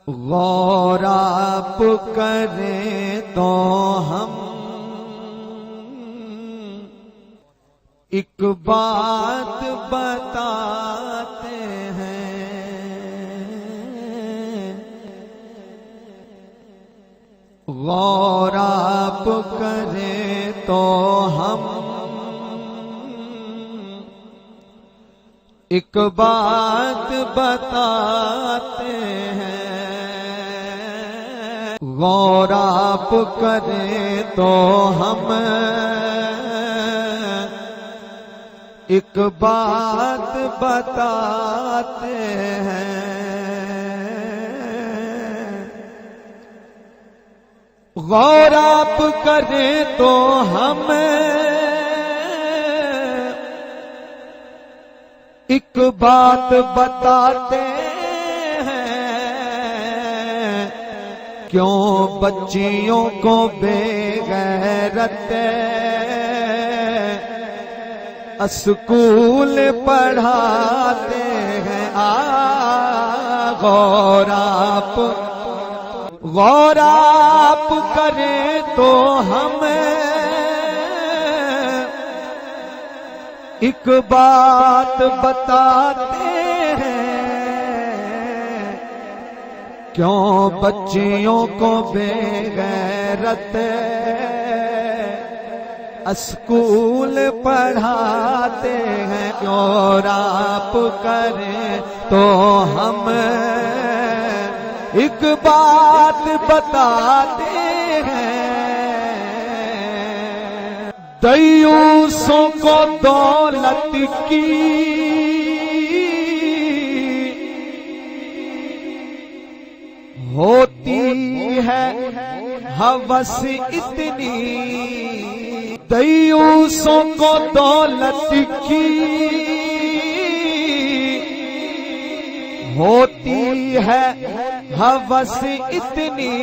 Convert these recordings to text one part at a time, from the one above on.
गौर आप करें तो हम एक बात बताते हैं। गौर आप करें तो हम एक बात बताते हैं। गौर आप करें तो हम एक बात बताते हैं। गौर आप करें तो हम एक बात बताते हैं। क्यों बच्चियों को बेगैरत स्कूल पढ़ाते हैं। गौर आप करें तो हम एक बात बताते हैं। क्यों बच्चियों को बेगैरत स्कूल पढ़ाते हैं। गौर आप करें तो हम एक बात बताते हैं। दयूसों को दौलत की होती है हवस इतनी। दयूसों को दौलत की होती है हवस इतनी।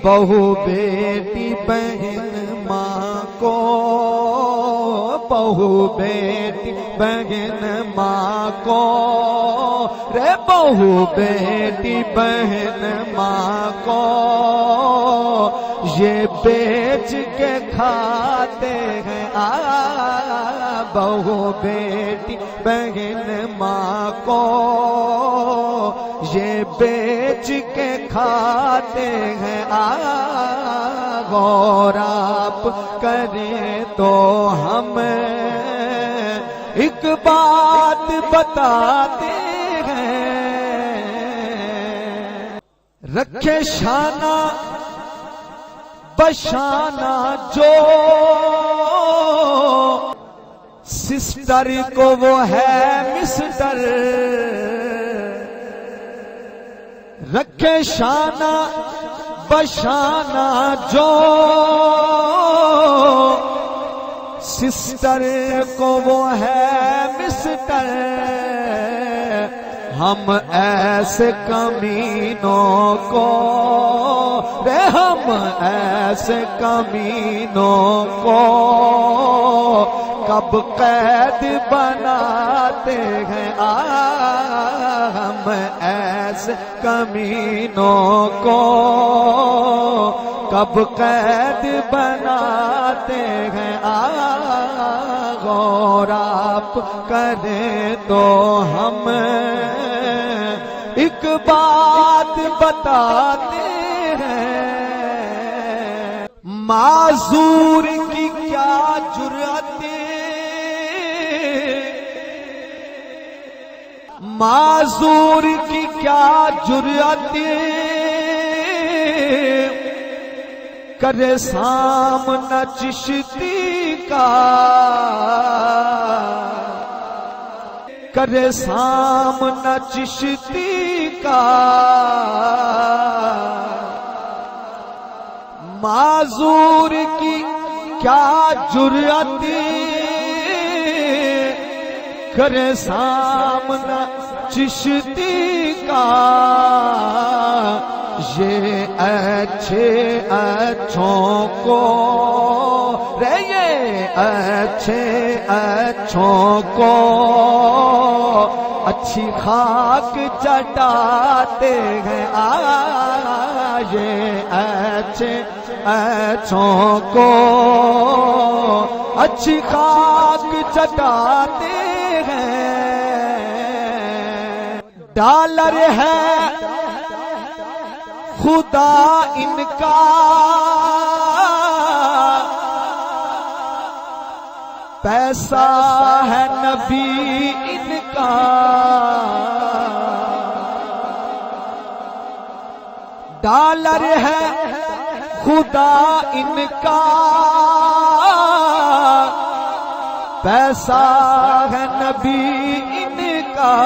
बहू बेटी बहन माँ को, बहू बेटी बहन माँ को, रे बहू बेटी बहन माँ को ये बेच के खाते हैं। बहू बेटी बहन माँ को ये बेच के खाते हैं। गौर आप करें तो हम एक बात बताते हैं। रखे शाना बशाना जो सिस्टर को वो है मिस्टर। रखे शाना बशाना जो सिस्टर को वो है मिस्टर। हम ऐसे कमीनों को, रे हम ऐसे कमीनों को कब कैद बनाते हैं। हम ऐसे कमीनों को कब कैद बनाते हैं। गौर आप करें तो हम एक बात बताते हैं। माजूर की क्या जुर्रत, माजूर की क्या जुर्रत करे सामना चिश्ती का, करे सामना चिश्ती का। माजूर की क्या जुर्रत करे सामना चिश्ती का। ये अच्छे अच्छों को, रे ये अच्छे अच्छों को अच्छी खाक चटाते हैं ये अच्छे अच्छों को अच्छी खाक चटाते हैं। डॉलर है खुदा इनका पैसा है नबी इनका। डॉलर है खुदा इनका पैसा है नबी इनका।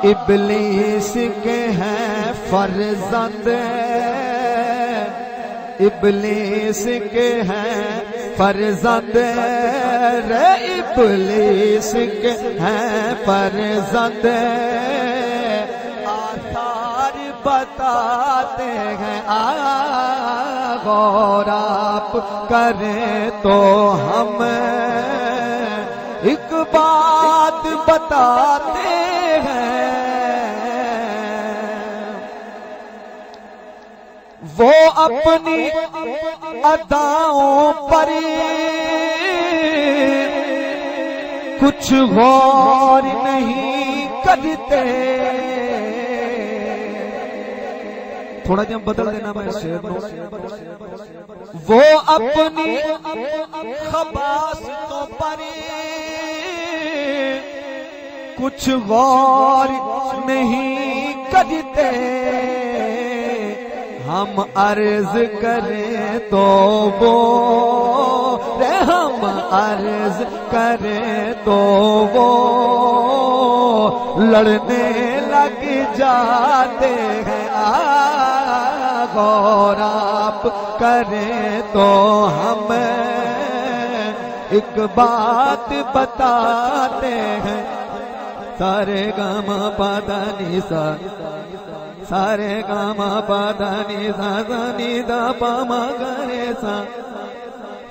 इब्लीस के हैं फर्जंद इब्लीस के हैं फर्जंद रे इब्लीस के हैं फर्जंद। आसार बताते हैं गौर आप करें तो हम एक बात बताते हैं। वो अपनी अदाओं पर कुछ गौर नहीं करते। थोड़ा जब बदल देना मैं शेर। वो अपनी खबासतों पर कुछ गौर नहीं करते। हम अर्ज करें तो वो हम अर्ज करें तो वो लड़ने लग जाते हैं गौर आप करें तो हम एक बात बताते हैं। सारे गम पदा नि सा सारे गम पदा नि सा नि द प म ग रे सा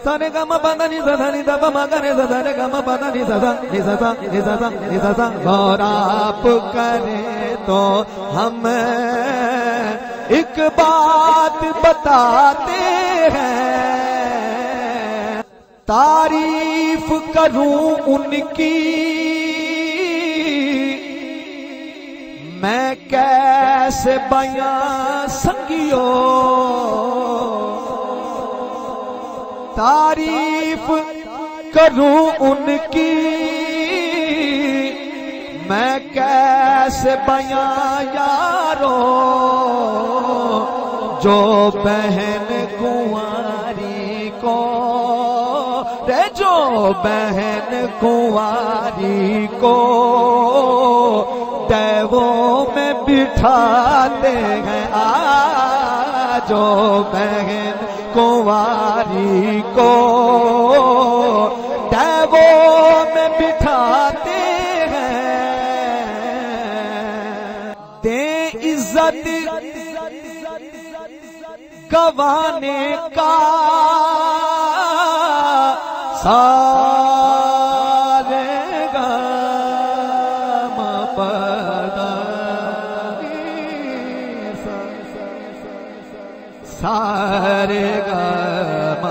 सारे गम पदा नि सा नि द प म ग रे सा सारे गम पदा नि सा नि सा नि सा नि सा। गौर आप करें तो हम एक बात बताते हैं। तारीफ करूं उनकी मैं कैसे बयां संगियो। तारीफ करूं उनकी मैं कैसे बयां यारो। जो बहन कुंवारी को जो बहन कुंवारी को देवों में बिठाते हैं जो बहन कुंवारी को देवों में बिठाते हैं। दे इज्जत गवाने का सारे गम पदा सारे गम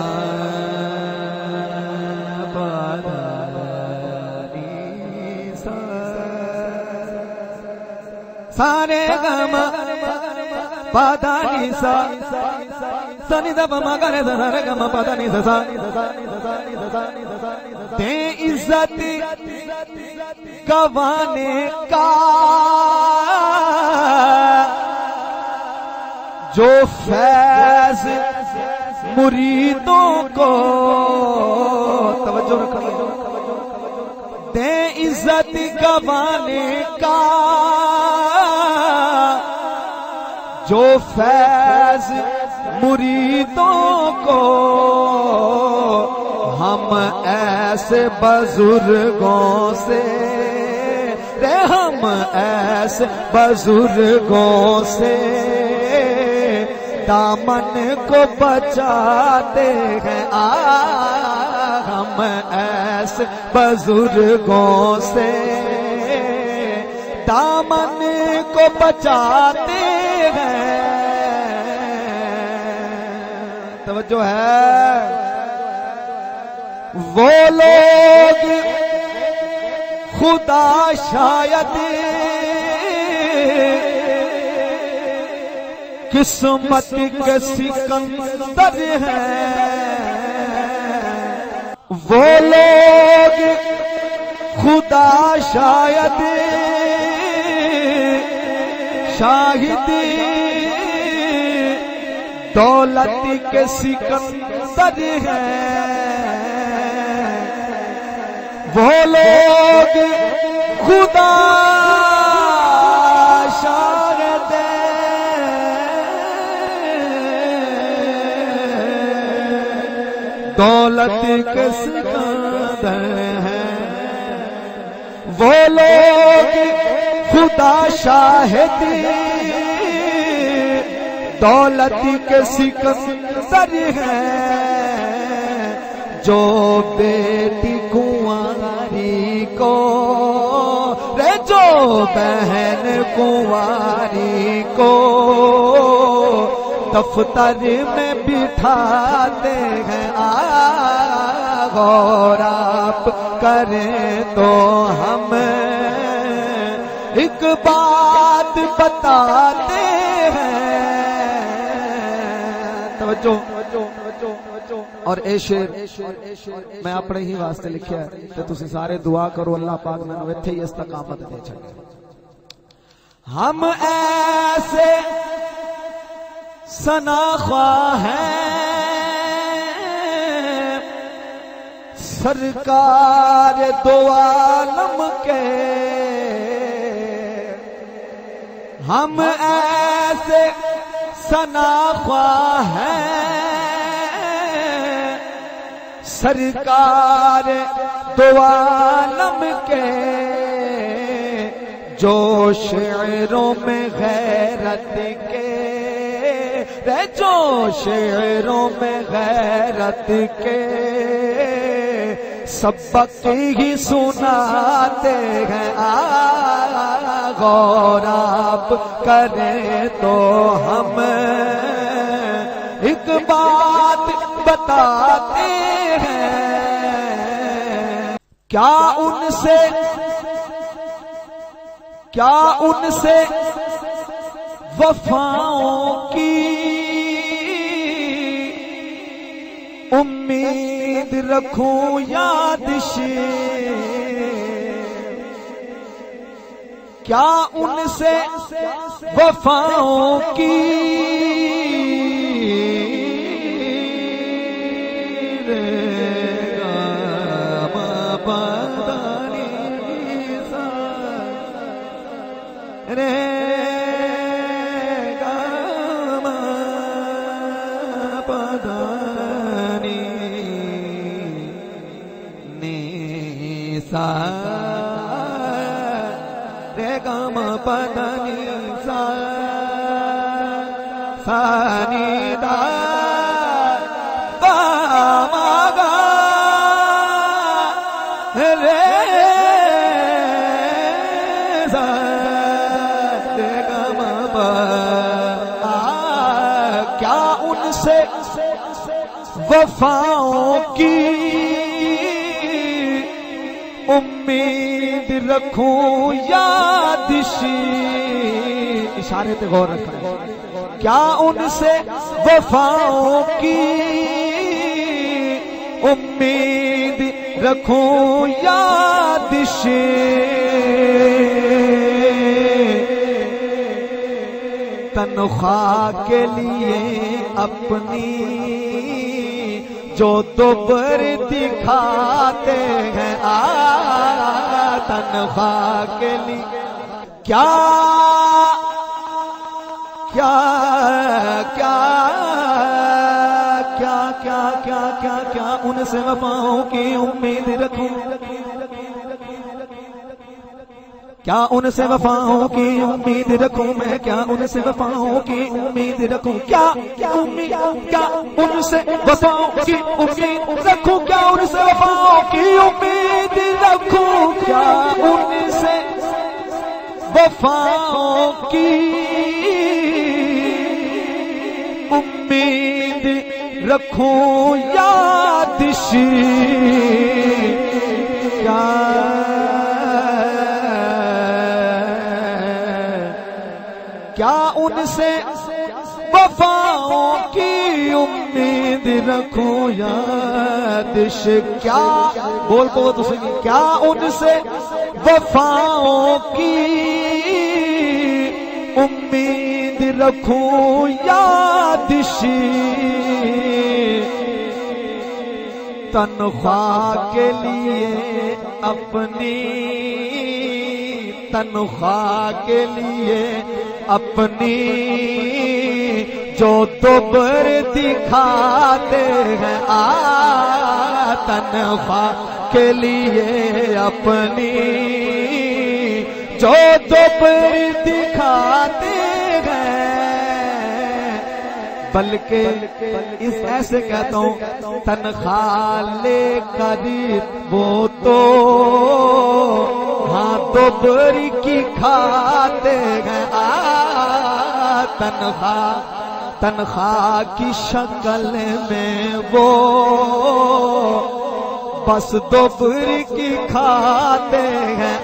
पदा सारे गम पदा नि सा सनि द प म ग रे सा रे ग म प द नि सा दे इज्जत गवाने का जो फैज मुरीदों को तवज्जो रखो। दे इज्जत गवाने का जो फैज मुरीदों को हम ऐसे बुजुर्गों से हम ऐसे बुजुर्गों से दामन को बचाते हैं हम हम ऐसे बुजुर्गों से दामन को बचाते हैं। तवज्जो है। वो लोग खुदा शायद किस्मत के सिकंदर हैं। वो लोग खुदा शायद शाहिदी दौलत के सिकंदर हैं। वो लोग खुदा शायद दौलत के सिकंदर हैं। वो लोग खुदा शाहिदी दौलत के सिकंदर हैं। जो बेटी कुंवारी को रे जो बहन कुंवारी को दफ्तर में बिठाते हैं। गौर आप करें तो हम एक बात बताते हैं। तवज्जो। और ए शेर मैं अपने ही वास्ते लिखा है तो तुसी सारे दुआ करो अल्लाह पाक मैनू इत्थे ही इस्तकामत दे छड़े। हम ऐसे सनाख्वा हैं सरकार दो आलम के। हम ऐसे सनाख्वा हैं सरकार दो आलम के। जो शेरों में गैरत के जो शेरों में गैरत के सबक ही सुनाते हैं। गौर आप करें तो हम एक बात बताते हैं। क्या उनसे वफाओं की उम्मीद रखूं यादशे। क्या उनसे वफाओं की रे गम पदनी सा सानी दा गा रे सा रे गम प। क्या उनसे वफाओं की उम्मीद रखूं यादशी। इशारे पे गौर रखना। क्या उनसे वफाओं की उम्मीद रखूं यादशी। तनख्वाह के लिए अपनी जो दोबर दिखाते हैं। तनख्वाह के लिए क्या क्या क्या क्या क्या क्या क्या क्या उनसे वफाओं की उम्मीद रखूं। क्या उनसे वफाओं की उम्मीद रखूं मैं, क्या उनसे वफाओं की उम्मीद रखूं, क्या उम्मीद, क्या उनसे वफाओं की उम्मीद रखूं, क्या उनसे वफाओं की उम्मीद रखूं, क्या उनसे वफाओं की उम्मीद रखूं यादिशी, क्या उनसे वफाओं की उम्मीद रखूं यादिश, क्या बोल को तो सही, क्या उनसे वफाओं की उम्मीद रखूं यादिशी, तनख्वाह के लिए अपनी, तनख्वाह के लिए अपनी जो दुबर दिखाते हैं, तनख्वाह के लिए अपनी जो दुबर दिखाते हैं, बल्कि इस ऐसे कहता हूं तनख्वाह लेकर वो तो हाँ दुबर की खाते हैं, तनख्वाह की शक्ल में वो बस दुबर की खाते हैं,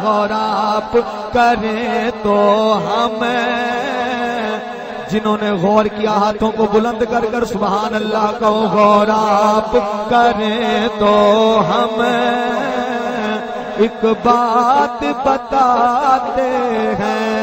गौर आप करें तो हमें, जिन्होंने गौर किया हाथों को बुलंद कर कर सुभान अल्लाह कहो, गौर आप करें तो हमें एक बात बताते हैं,